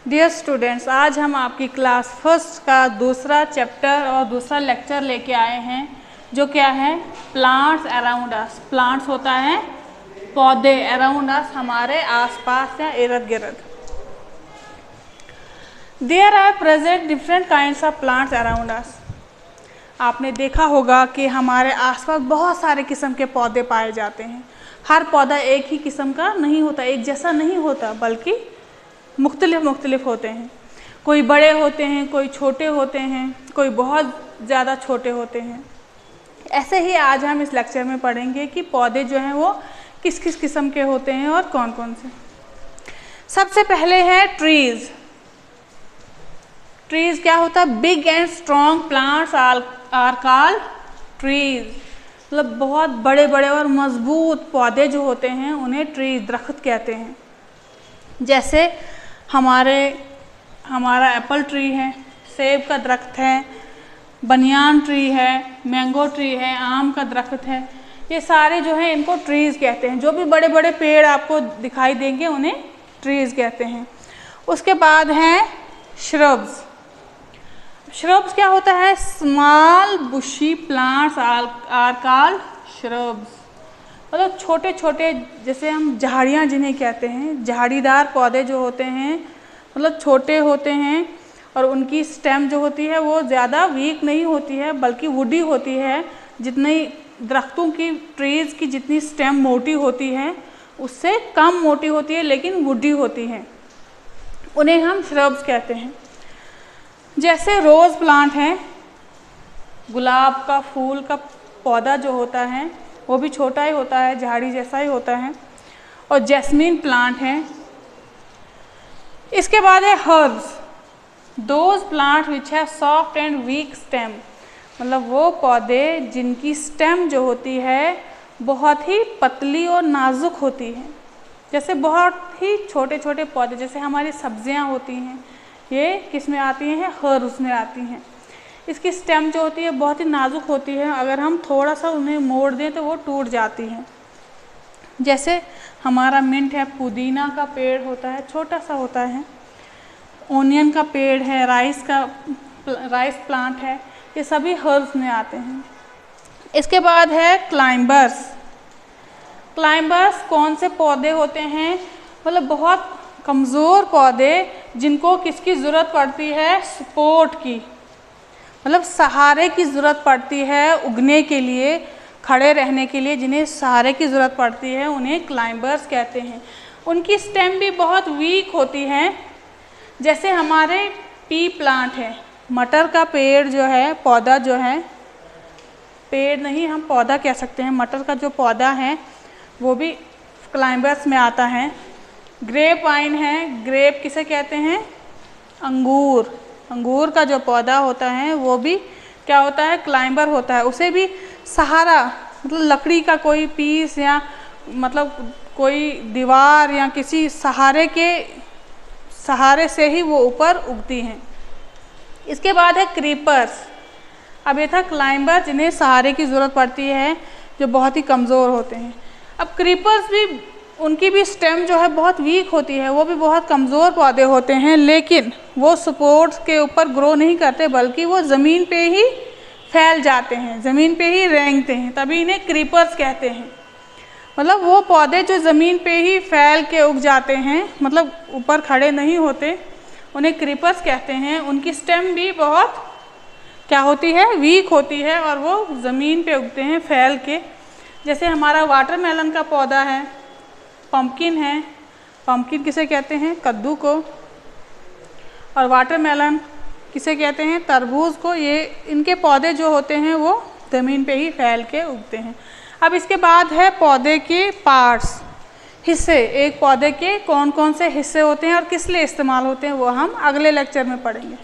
Dear students, आज हम आपकी क्लास फर्स्ट का दूसरा चैप्टर और दूसरा लेक्चर लेके आए हैं, जो क्या है, प्लांट्स अराउंड अस। प्लांट्स होता है पौधे, अराउंड अस हमारे आसपास या इर्द गिर्द। There are present different kinds of plants around us. आपने देखा होगा कि हमारे आसपास बहुत सारे किस्म के पौधे पाए जाते हैं। हर पौधा एक ही किस्म का नहीं होता, एक जैसा नहीं होता, बल्कि मुख्तलिफ होते हैं। कोई बड़े होते हैं, कोई छोटे होते हैं, कोई बहुत ज़्यादा छोटे होते हैं। ऐसे ही आज हम इस लेक्चर में पढ़ेंगे कि पौधे जो हैं वो किस किस किस्म के होते हैं और कौन कौन से। सबसे पहले है ट्रीज़। ट्रीज़ क्या होता है? Big and strong plants are called trees. मतलब बहुत बड़े बड़े और मजबूत पौधे जो होते हैं उन्हें ट्रीज़, दरख्त कहते हैं। जैसे हमारा एप्पल ट्री है, सेब का दरख्त है, बनियान ट्री है, मैंगो ट्री है, आम का दरख्त है। ये सारे जो हैं इनको ट्रीज़ कहते हैं। जो भी बड़े बड़े पेड़ आपको दिखाई देंगे उन्हें ट्रीज़ कहते हैं। उसके बाद हैं श्रब्स। श्रब्स क्या होता है? Small bushy plants are called shrubs. मतलब छोटे छोटे, जैसे हम झाड़ियाँ जिन्हें कहते हैं, झाड़ीदार पौधे जो होते हैं, मतलब छोटे होते हैं और उनकी स्टेम जो होती है वो ज़्यादा वीक नहीं होती है, बल्कि वुडी होती है। जितनी दरख्तों की, ट्रीज़ की जितनी स्टेम मोटी होती है उससे कम मोटी होती है, लेकिन वुडी होती है, उन्हें हम श्रब्स कहते हैं। जैसे रोज़ प्लांट है, गुलाब का फूल का पौधा जो होता है वो भी छोटा ही होता है, झाड़ी जैसा ही होता है। और जैस्मीन प्लांट है। इसके बाद है हर्ब्स, दोज प्लांट विच है सॉफ्ट एंड वीक स्टेम। मतलब वो पौधे जिनकी स्टेम जो होती है बहुत ही पतली और नाजुक होती है। जैसे बहुत ही छोटे छोटे पौधे, जैसे हमारी सब्जियां होती हैं, ये किस में आती हैं? हर्ब्स में आती हैं। इसकी स्टेम जो होती है बहुत ही नाजुक होती है, अगर हम थोड़ा सा उन्हें मोड़ दें तो वो टूट जाती हैं। जैसे हमारा मिंट है, पुदीना का पेड़ होता है, छोटा सा होता है। ओनियन का पेड़ है, राइस प्लांट है, ये सभी हर्ब्स में आते हैं। इसके बाद है क्लाइंबर्स। क्लाइंबर्स कौन से पौधे होते हैं? मतलब बहुत कमज़ोर पौधे जिनको किसकी ज़रूरत पड़ती है? सपोर्ट की, मतलब सहारे की ज़रूरत पड़ती है उगने के लिए, खड़े रहने के लिए जिन्हें सहारे की ज़रूरत पड़ती है, उन्हें क्लाइंबर्स कहते हैं। उनकी स्टेम भी बहुत वीक होती हैं। जैसे हमारे पी प्लांट है, मटर का पेड़ जो है, पौधा जो है, पेड़ नहीं हम पौधा कह सकते हैं, मटर का जो पौधा है वो भी क्लाइंबर्स में आता है। ग्रेप वाइन है, ग्रेप किसे कहते हैं? अंगूर। अंगूर का जो पौधा होता है वो भी क्या होता है? क्लाइंबर होता है। उसे भी सहारा, मतलब लकड़ी का कोई पीस या मतलब कोई दीवार या किसी सहारे से ही वो ऊपर उगती हैं। इसके बाद है क्रीपर्स। अब ये था क्लाइंबर जिन्हें सहारे की ज़रूरत पड़ती है, जो बहुत ही कमज़ोर होते हैं। अब क्रीपर्स भी, उनकी भी स्टेम जो है बहुत वीक होती है, वो भी बहुत कमज़ोर पौधे होते हैं, लेकिन वो सपोर्ट्स के ऊपर ग्रो नहीं करते, बल्कि वो ज़मीन पे ही फैल जाते हैं, ज़मीन पे ही रेंगते हैं, तभी इन्हें क्रीपर्स कहते हैं। मतलब वो पौधे जो ज़मीन पे ही फैल के उग जाते हैं, मतलब ऊपर खड़े नहीं होते, उन्हें क्रीपर्स कहते हैं। उनकी स्टेम भी बहुत क्या होती है? वीक होती है, और वो ज़मीन पे उगते हैं फैल के। जैसे हमारा वाटरमेलन का पौधा है, पम्पकिन है, पम्पकिन किसे कहते हैं? कद्दू को। और वाटरमेलन किसे कहते हैं? तरबूज को। ये इनके पौधे जो होते हैं वो ज़मीन पे ही फैल के उगते हैं। अब इसके बाद है पौधे के पार्ट्स, हिस्से। एक पौधे के कौन कौन से हिस्से होते हैं और किस लिए इस्तेमाल होते हैं वो हम अगले लेक्चर में पढ़ेंगे।